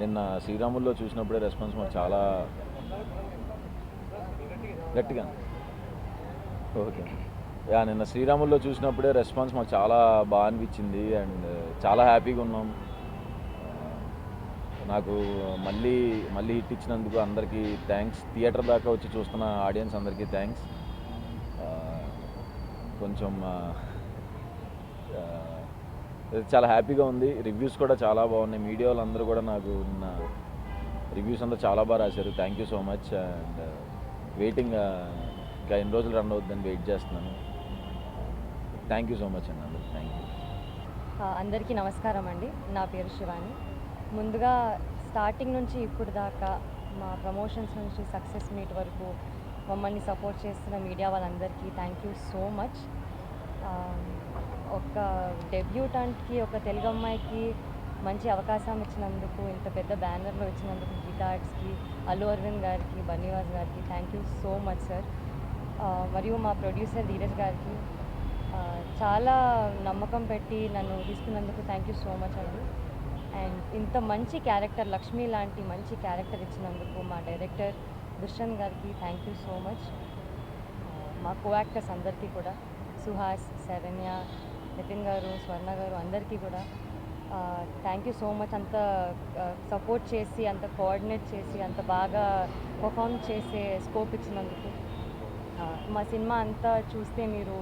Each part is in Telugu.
నిన్న శ్రీరాముల్లో చూసినప్పుడే రెస్పాన్స్ మాకు చాలా గట్టిగా ఓకే నిన్న శ్రీరాముల్లో చూసినప్పుడే రెస్పాన్స్ మాకు చాలా బాగా అనిపించింది అండ్ చాలా హ్యాపీగా ఉన్నాం. నాకు మళ్ళీ మళ్ళీ హిట్ ఇచ్చినందుకు అందరికీ థ్యాంక్స్. థియేటర్ దాకా వచ్చి చూస్తున్న ఆడియన్స్ అందరికీ థ్యాంక్స్. కొంచెం చాలా హ్యాపీగా ఉంది. రివ్యూస్ కూడా చాలా బాగున్నాయి. మీడియా వాళ్ళందరూ కూడా నాకు రివ్యూస్ అంతా చాలా బాగా రాశారు. Thank you so much. And waiting ఇంకా ఎన్ని రోజులు రన్ అవుతుందని వెయిట్ చేస్తున్నాను. థ్యాంక్ యూ సో మచ్ అండి అందరికి. Thank you. అందరికీ నమస్కారం అండి. నా పేరు శివాని. ముందుగా స్టార్టింగ్ నుంచి ఇప్పుడు దాకా మా ప్రమోషన్స్ నుంచి సక్సెస్ మీట్ వరకు మమ్మల్ని సపోర్ట్ చేస్తున్న మీడియా వాళ్ళందరికీ థ్యాంక్ యూ సో మచ్. ఒక డెబ్యూటెంట్కి, ఒక తెలుగు అమ్మాయికి మంచి అవకాశం ఇచ్చినందుకు, ఇంత పెద్ద బ్యానర్లో ఇచ్చినందుకు గీతా ఆర్ట్స్కి, అల్లు అరవింద్ గారికి, బన్నీవాస్ గారికి thank you so much sir. మరియు మా ప్రొడ్యూసర్ ధీరజ్ గారికి చాలా నమ్మకం పెట్టి నన్ను తీసుకున్నందుకు థ్యాంక్ యూ సో మచ్ అండి. అండ్ ఇంత మంచి క్యారెక్టర్, లక్ష్మి లాంటి మంచి క్యారెక్టర్ ఇచ్చినందుకు మా డైరెక్టర్ దుష్యంత్ గారికి థ్యాంక్ యూ సో మచ్. మా కో యాక్టర్స్ అందరికీ కూడా, సుహాస్, శరణ్య, నితిన్ గారు, స్వర్ణ గారు అందరికీ కూడా థ్యాంక్ యూ సో మచ్. అంత సపోర్ట్ చేసి, అంత కోఆర్డినేట్ చేసి, అంత బాగా పర్ఫామ్ చేసే స్కోప్ ఇచ్చినందుకు. మా సినిమా అంతా చూస్తే మీరు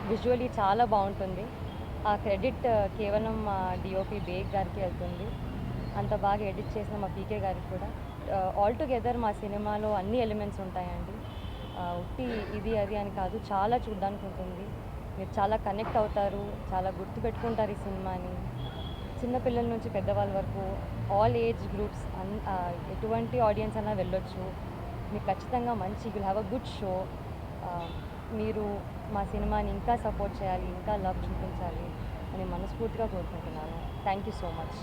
విజువల్లీ చాలా బాగుంటుంది. ఆ క్రెడిట్ కేవలం మా డిఓపి బేగ్ గారికి వెళ్తుంది. అంత బాగా ఎడిట్ చేసిన మా పీకే గారికి కూడా. ఆల్ టుగెదర్ మా సినిమాలో అన్ని ఎలిమెంట్స్ ఉంటాయండి. ఉట్టి ఇది అది అని కాదు, చాలా చూడ్డానికి ఉంటుంది. మీరు చాలా కనెక్ట్ అవుతారు, చాలా గుర్తుపెట్టుకుంటారు ఈ సినిమాని. చిన్నపిల్లల నుంచి పెద్దవాళ్ళ వరకు ఆల్ ఏజ్ గ్రూప్స్ ఎటువంటి ఆడియన్స్ అన్నా వెళ్ళొచ్చు. మీకు ఖచ్చితంగా మంచి will have a good show. మీరు మా సినిమాని ఇంకా సపోర్ట్ చేయాలి, ఇంకా లవ్ చూపించాలి అని మనస్ఫూర్తిగా కోరుకుంటున్నాను. Thank you so much.